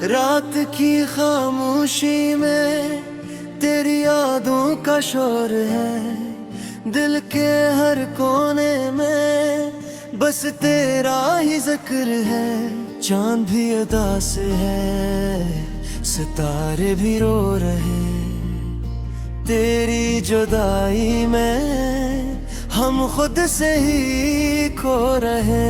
रात की खामोशी में तेरी यादों का शोर है। दिल के हर कोने में बस तेरा ही जिक्र है। चांद भी उदास है, सितारे भी रो रहे। तेरी जुदाई में हम खुद से ही खो रहे।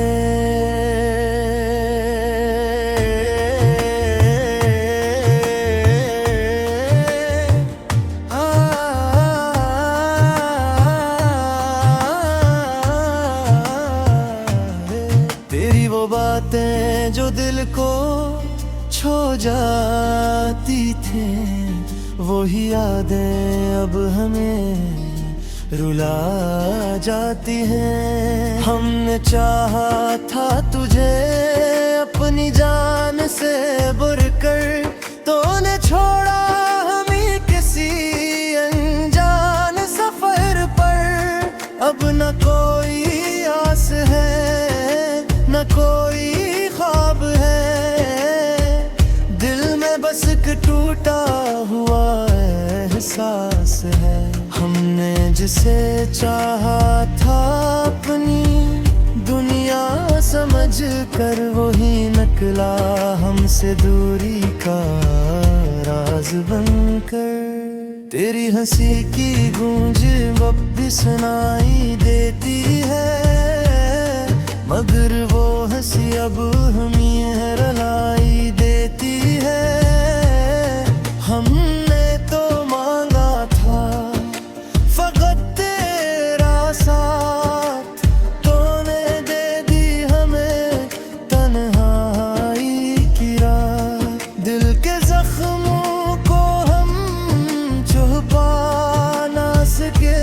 तेरी वो बातें जो दिल को छू जाती थी, वही यादें अब हमें रुला जाती हैं। हमने चाहा था तुझे अपनी जान से बढ़कर, तूने छोड़ा हमें किसी अनजान सफर पर। अब न कोई आस है, न कोई ख्वाब है। दिल में बस एक टूटा हुआ एहसास है। हमने जिसे चाहा था अपनी दुनिया समझ कर, वही निकला हमसे दूरी का राज बनकर। तेरी हंसी की गूंज अब भी सुनाई देती है, मगर वो हंसी अब हमें रुलाई देती है। हमने तो मांगा था फकत तेरा साथ, तूने दे दी हमें तन्हाई की रात। दिल के जख्मों को हम छुपा ना सके,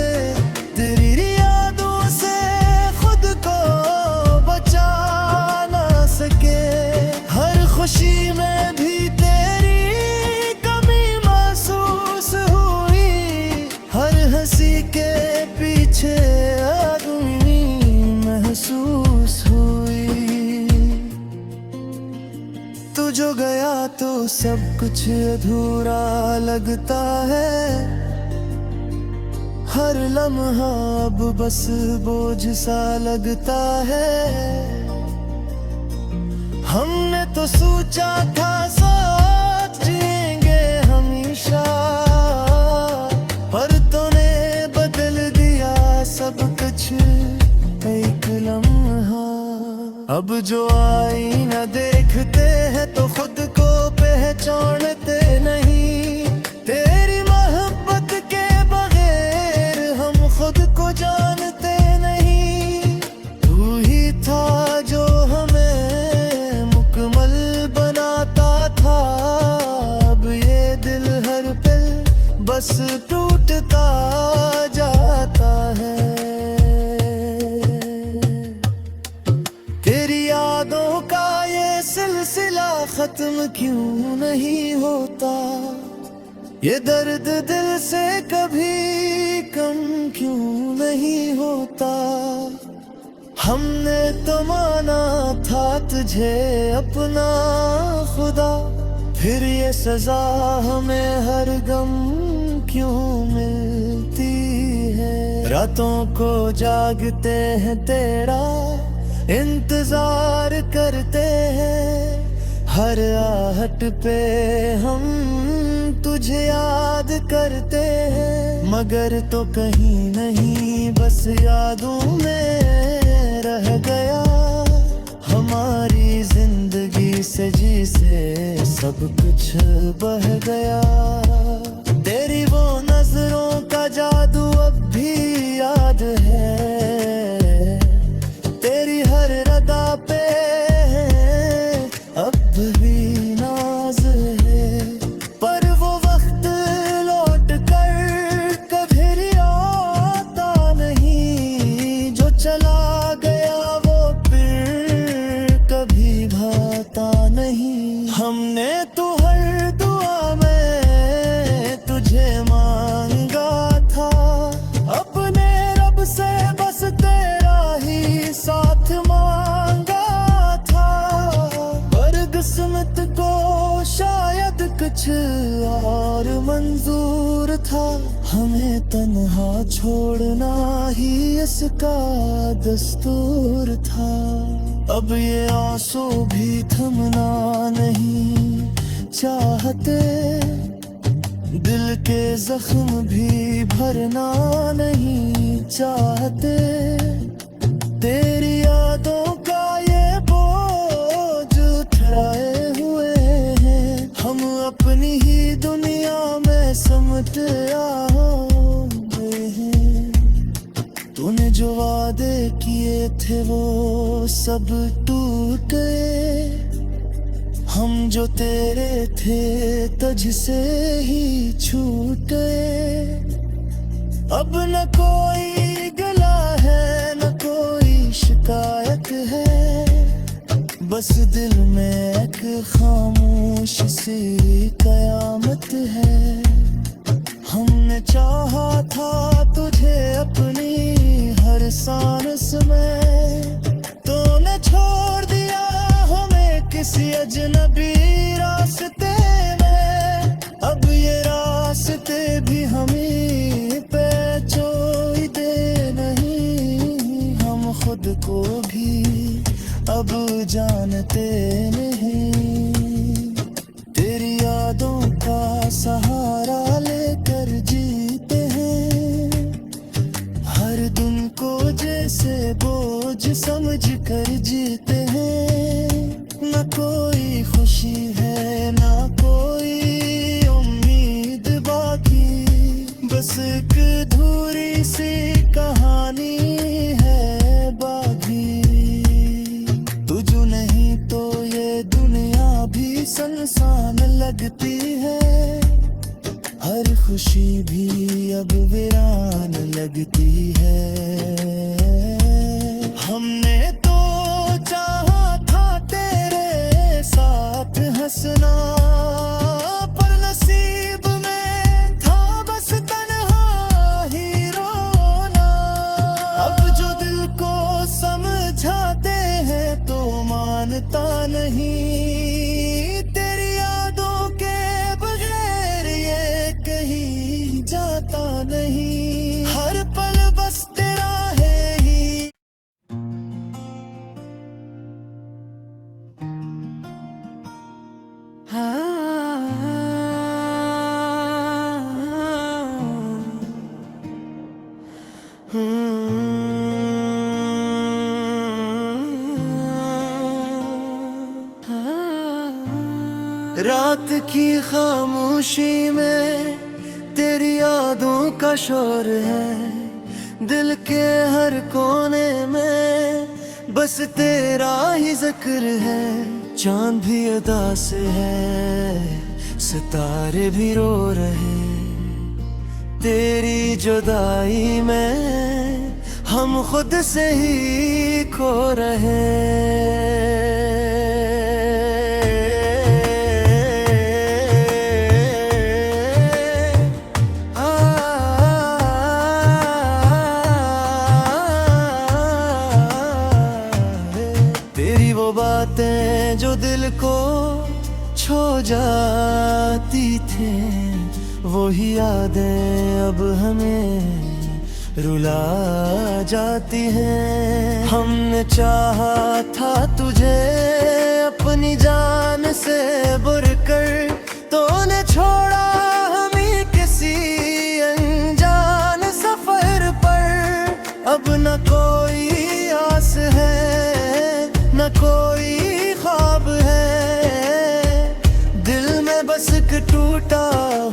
तेरी यादों से खुद को बचा ना सके। हर खुशी में भी तेरी कमी महसूस हुई, हर हंसी के पीछे आदमी महसूस हुई। तू जो गया तो सब कुछ अधूरा लगता है। हर लम्हा अब बस बोझ सा लगता है। हमने तो सोचा था साथ जिएंगे हमेशा, पर तूने बदल दिया सब कुछ एक लम्हा। अब जो आईना देखते हैं तो खुद को पहचानते नहीं। तेरी मोहब्बत के बगैर हम खुद को जानते नहीं। तू ही था जो हमें मुकम्मल बनाता था। अब ये दिल हर पल बस टूटता जाता है। तेरी यादों का ये सिलसिला खत्म क्यों नहीं होता, ये दर्द दिल से कभी कम क्यों नहीं होता। हमने तो माना था तुझे अपना खुदा, फिर ये सजा हमें हर गम क्यों मिलती है। रातों को जागते हैं तेरा इंतजार करते हैं, हर आहट पे हम तुझे याद करते हैं। मगर तो कहीं नहीं बस यादों में रह गया, हमारी जिंदगी से जी से सब कुछ बह गया। तेरी वो नजरों का जादू अब भी याद है, तेरी हर अदा पे अब भी नाज है। पर वो वक्त लौट कर कभी आता नहीं, जो चला गया वो फिर कभी भाता नहीं। हमने तो हर दुआ में और मंजूर था, हमें तन्हा छोड़ना ही इसका दस्तूर था। अब ये आंसू भी थमना नहीं चाहते, दिल के जख्म भी भरना नहीं चाहते। तेरी यादों का ये बोझ उठाए हुए हैं, हम अपनी ही दुनिया में समट आए हैं। तूने जो वादे किए थे वो सब टूट गए, हम जो तेरे थे तुझसे ही छूट गए। अब न कोई गला है न कोई शिकायत है, बस दिल में एक खामोश सी कयामत है। हमने चाहा था तुझे अपनी हर सांस में, तूने छोड़ दिया हमें किसी अजनबी रास्ते में। अब ये रास्ते भी हमें पे छोड़ दे नहीं, हम खुद को भी अब जानते नहीं। तेरी यादों का सहारा लेकर जीते हैं, हर दिन को जैसे बोझ समझ कर जीते हैं। न कोई खुशी है न कोई उम्मीद बाकी, बस एक अधूरी सी कहानी है बाकी। तू जो नहीं तो ये दुनिया भी सुनसान लगती है, हर खुशी भी अब वीरान लगती है। हमने तो चाहा था तेरे साथ हंसना, पर नसीब में था बस तन्हा ही रोना। अब जो दिल को समझाते हैं तो मानता नहीं, तेरी यादों के बगैर ये कहीं जाता नहीं। हर पल बस तेरा है ही। रात की खामोशी में तेरी यादों का शोर है, दिल के हर कोने में बस तेरा ही जिक्र है। चांद भी अदा से है, सितारे भी रो रहे, तेरी जुदाई में हम खुद से ही खो रहे। तेरी वो बातें जो दिल को छो जाती थी, वही यादें अब हमें रुला जाती हैं। हमने चाहा था तुझे अपनी जान से बुरकर, तूने छोड़ा हमें किसी अनजान सफर पर। अब न कोई आस है न कोई ख्वाब है, दिल में बस एक टूटा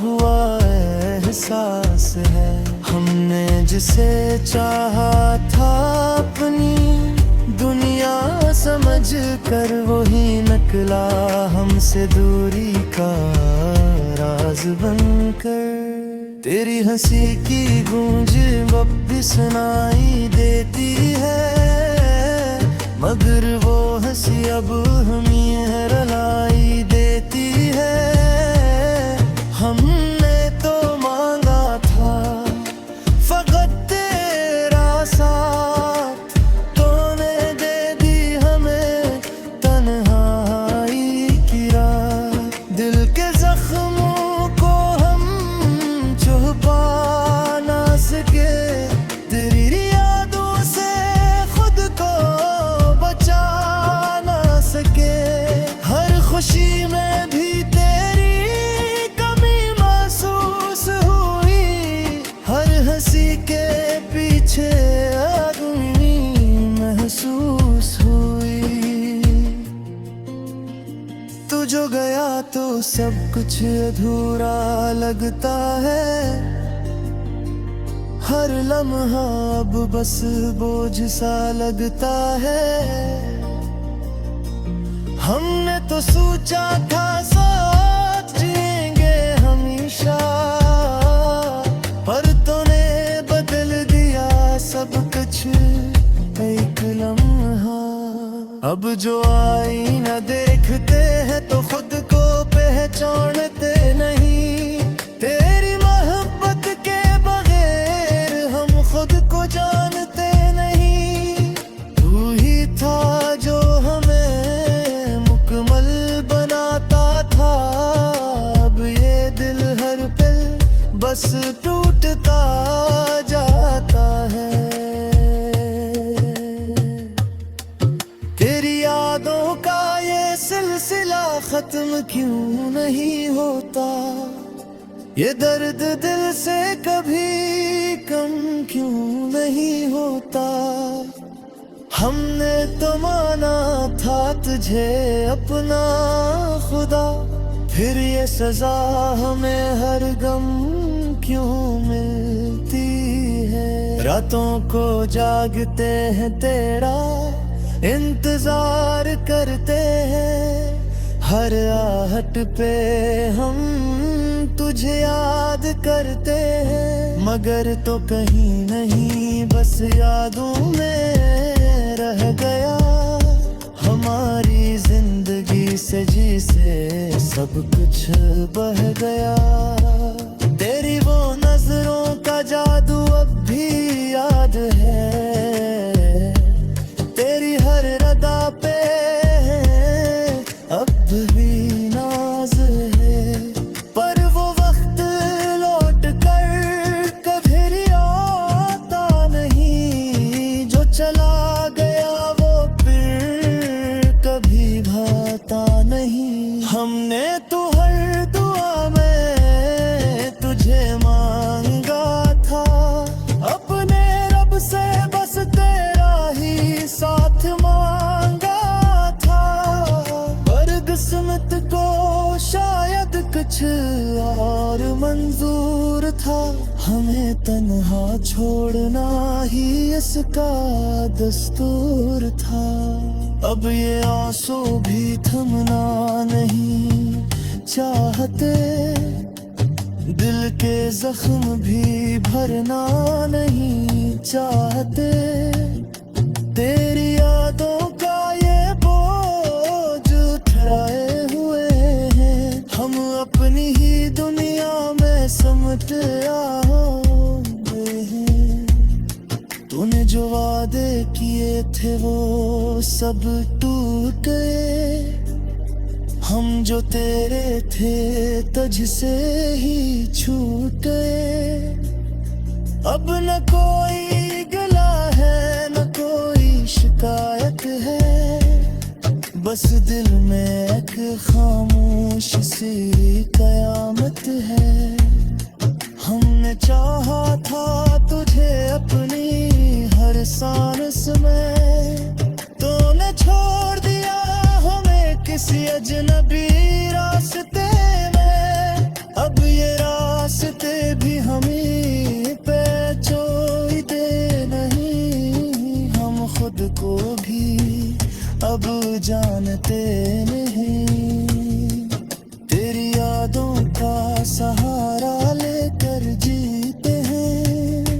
हुआ एहसास है। हमने जिसे चाहा था अपनी दुनिया समझ कर, वही निकला हमसे दूरी का राज बनकर। तेरी हंसी की गूंज अब भी सुनाई देती है, मगर वो हंसी अब हमें रुलाई देती है। हमने तो मांगा था फकत तेरा साथ, तूने दे दी हमें तन्हाई की रात। दिल के जख्म तो सब कुछ अधूरा लगता है। हर लम्हा अब बस बोझ सा लगता है। हमने तो सोचा था साथ जिएंगे हमेशा, पर तूने बदल दिया सब कुछ एक लम्हा। अब जो आईना देखते हैं तो खुद को पहचानते नहीं। तेरी मोहब्बत के बगैर हम खुद को जानते नहीं। तू ही था जो हमें मुकम्मल बनाता था। अब ये दिल हर पल बस टूटता जाता है। तेरी यादों का ये सिलसिला खत्म क्यों नहीं होता। ये दर्द दिल से कभी कम क्यों नहीं होता। हमने तो माना था तुझे अपना खुदा, फिर ये सजा हमें हर गम क्यों मिलती है। रातों को जागते हैं तेरा इंतजार करते हैं। हर आहट पे हम तुझे याद करते हैं। मगर तो कहीं नहीं बस यादों में रह गया। हमारी जिंदगी से जी से सब कुछ बह गया। तेरी वो नजरों का जादू अब भी याद है। तेरी हर रदा पे अब भी नाज है। पर वो वक्त लौट कर कभी आता नहीं। जो चला गया वो फिर कभी भाता नहीं। हमने तो हर दुआ में तुझे मांगा था। अपने रब से बस तेरा ही साथ मांगा था। पर किस्मत को शायद कुछ और मंजूर था। हमें तन्हा छोड़ना ही इसका दस्तूर था। अब ये आंसू भी थमना नहीं चाहते। दिल के जख्म भी भरना नहीं चाहते। तेरी यादों का ये बोझ उठाए हुए हैं। हम अपनी ही दुनिया में समट आए हैं। तूने जो वादे किए थे वो सब टूट गए। हम जो तेरे थे तुझसे ही छूट गए। अब न कोई गिला है न कोई शिकायत है। बस दिल में एक खामोश सी कयामत है। हमने चाहा था तुझे अपनी हर सांस में। तूने छोड़ दिया हमें किसी अजनबी रास्ते में। अब ये रास्ते भी हमें पे छोड़ते नहीं। हम खुद को भी अब जानते नहीं। तेरी यादों का सहारा लेकर जीते हैं।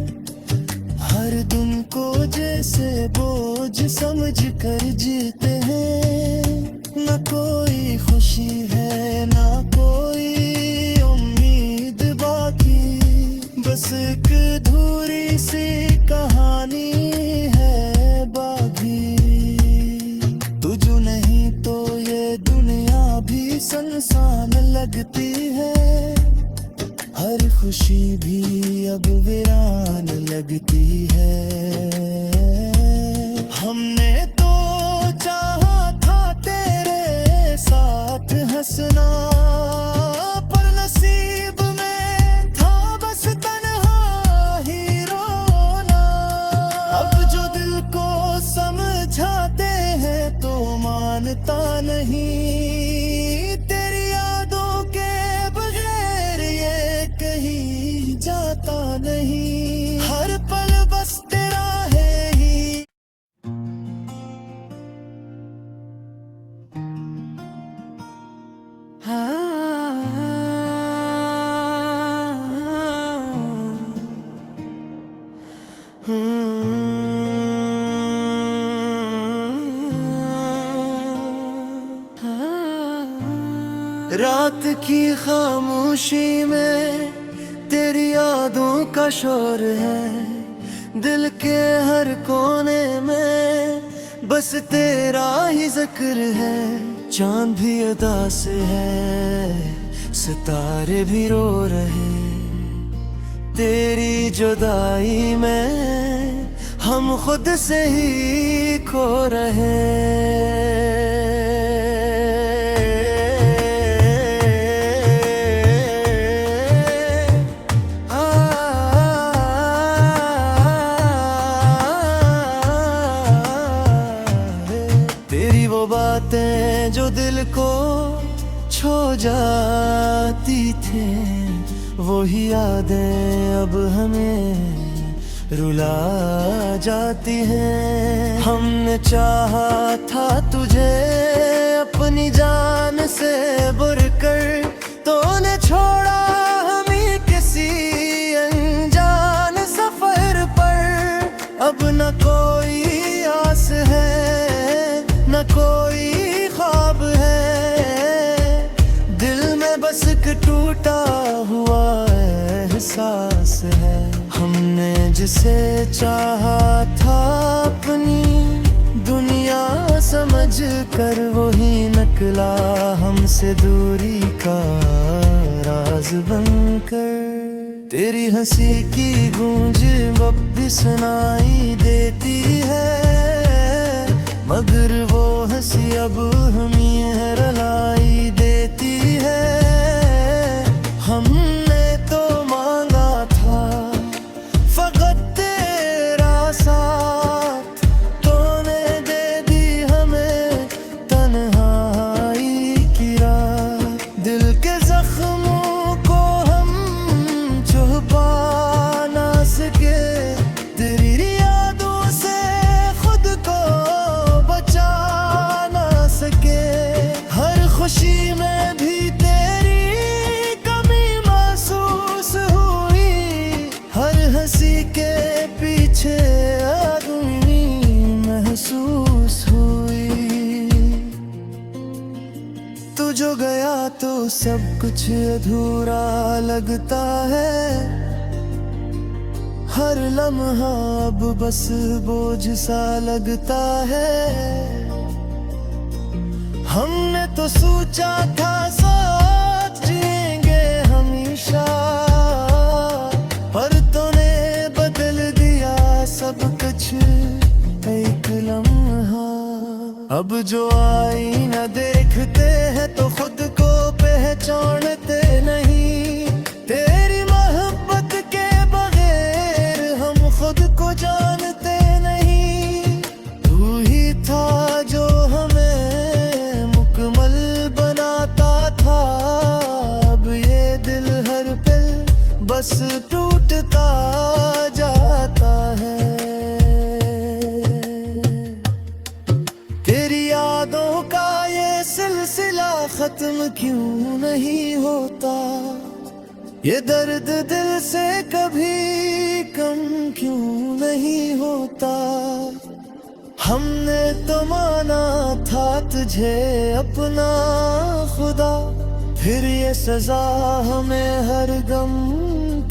हर दिन को जैसे बोझ समझ कर जीते हैं। न कोई खुशी है न कोई उम्मीद बाकी। बस एक अधूरी सी कहानी है बाकी। तू जो नहीं तो ये दुनिया भी सुनसान लगती है। हर खुशी भी अब वीरान लगती है। हमने तो चाहा था तेरे साथ हंसना, पर नसीब में था बस तन्हा ही रोना। अब जो दिल को समझाते हैं तो मानता नहीं। तेरी रात की खामोशी में तेरी यादों का शोर है, दिल के हर कोने में बस तेरा ही जिक्र है। चांद भी अदा से है, सितारे भी रो रहे, तेरी जुदाई में हम खुद से ही खो रहे। तेरी वो बातें जो दिल को छू जाती थी, वही यादें अब हमें रुला जाती हैं। हमने चाहा था तुझे अपनी जान से बुरकर, तूने छोड़ा हमें किसी अनजान सफर पर। अब न कोई आस है, न कोई ख्वाब है, दिल में बस एक टूटा हुआ एहसास है। हमने जिसे चाहा था अपनी दुनिया समझ कर, वही निकला हमसे दूरी का राज बनकर। तेरी हंसी की गूंज अब भी सुनाई देती है, मगर वो हंसी अब हमें रुलाई देती है। हमने तो मांगा था फकत तेरा साथ, तूने दे दी हमें तन्हाई की रात। दिल के जख्मों को हम छुपा ना सके, तेरी यादों से खुद को बचा ना सके। हर खुशी में भी तेरी कमी महसूस हुई, हर हंसी के पीछे आदमी महसूस हुई। तू जो गया तो सब कुछ अधूरा लगता है, हर लम्हा अब बस बोझ सा लगता है। हमने तो सोचा था साथ जिएंगे हमेशा, पर तूने बदल दिया सब कुछ एक लम्हा। अब जो आईना देखते हैं तो खुद को पहचानते नहीं, तेरी मोहब्बत के बगैर हम खुद को जानते नहीं। तू ही था जो हमें मुकम्मल बनाता था, अब ये दिल हर पल बस टूटता जाता है। तेरी यादों का ये सिलसिला खत्म क्यों नहीं होता, ये दर्द दिल से कभी कम क्यों नहीं होता। हमने तो माना था तुझे अपना खुदा, फिर ये सजा हमें हर गम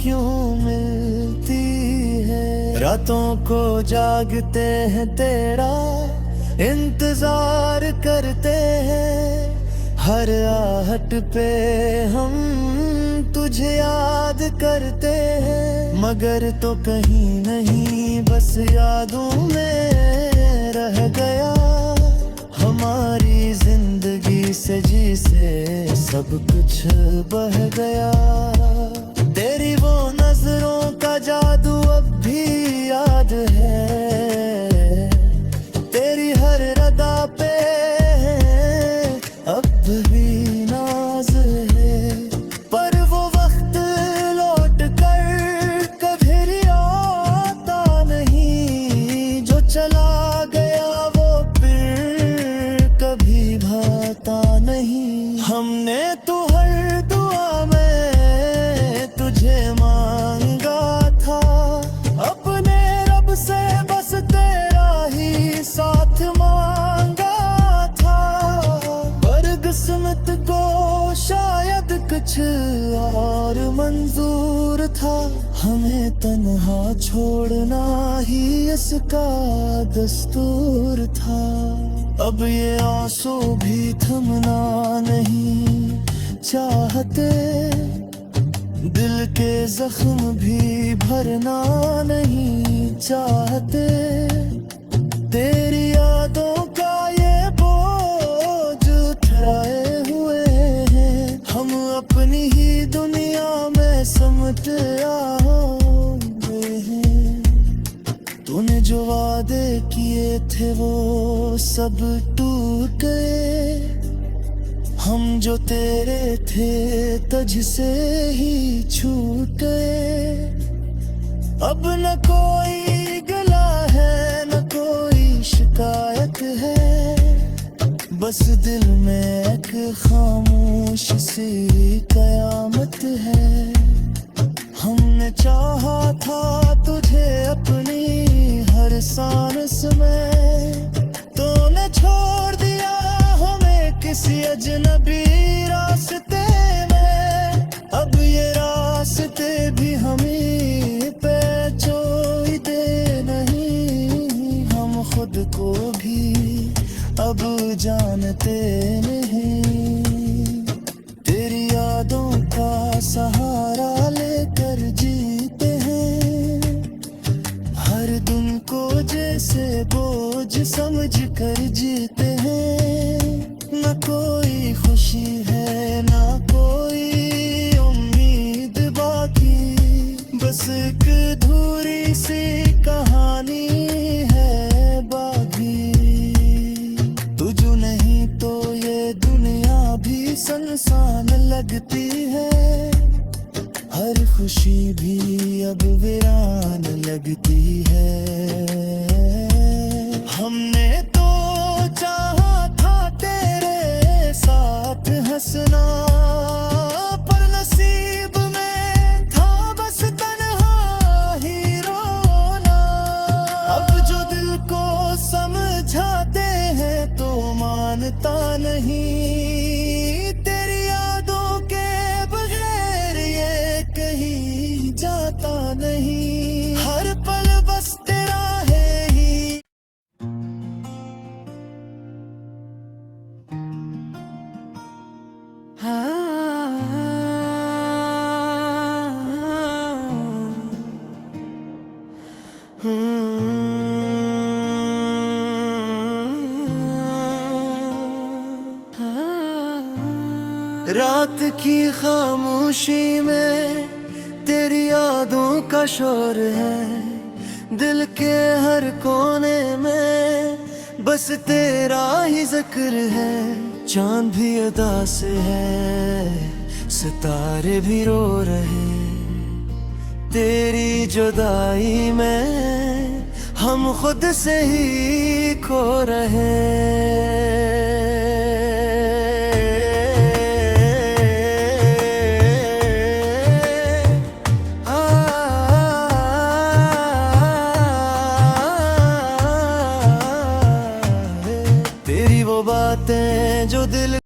क्यों मिलती है। रातों को जागते हैं तेरा इंतजार करते हैं, हर आहट पे हम तुझे याद करते हैं। मगर तो कहीं नहीं बस यादों में रह गया, हमारी जिंदगी से जी से सब कुछ बह गया। तेरी वो नजरों का जादू अब भी याद है, तेरी हर रदा पे अब भी नाज है। पर वो वक्त लौट कर कभी आता नहीं, जो चला गया वो फिर कभी भाता नहीं। हमने तो हर दुआ में तुझे मांगा था, अपने रब से बस तेरा ही साथ मांगा था। पर किस्मत को कुछ और मंजूर था, हमें तन्हा छोड़ना ही इसका दस्तूर था। अब ये आंसू भी थमना नहीं चाहते, दिल के जख्म भी भरना नहीं चाहते। तेरी यादों का ये बोझ उठाए हुए हैं, हम अपनी ही दुनिया में समझ आए हैं। तूने जो वादे किए थे वो सब टूट गए, हम जो तेरे थे तुझसे ही छूट गए। अब न कोई गिला है न कोई शिकायत है, बस दिल में एक खामोश सी कयामत है। हमने चाहा था तुझे अपनी हर सांस में, तूने छोड़ दिया हमें किसी अजनबी रास्ते में। अब ये रास्ते भी हमें पे छोड़ते नहीं, हम खुद को भी अब जानते नहीं। तेरी यादों का सहारा लेकर जीते हैं, हर दिन को जैसे बोझ समझ कर जीते हैं। न कोई खुशी है न कोई उम्मीद बाकी, बस एक अधूरी सी कहानी है बाकी। तू जो नहीं तो ये दुनिया भी सुनसान लगती है, हर खुशी भी अब वीरान लगती है। हमने तो चाहा था तेरे साथ हंसना, पर नसीब में था बस तन्हा ही रोना। अब जो दिल को समझाते हैं तो मानता नहीं, तेरी यादों के बगैर ये कहीं जाता नहीं। हर पल बस तेरा है ही। रात की खामोशी में तेरी यादों का शोर है, दिल के हर कोने में बस तेरा ही जिक्र है। चांद भी उदास है, सितारे भी रो रहे, तेरी जुदाई में हम खुद से ही खो रहे। तेरी वो बातें जो दिल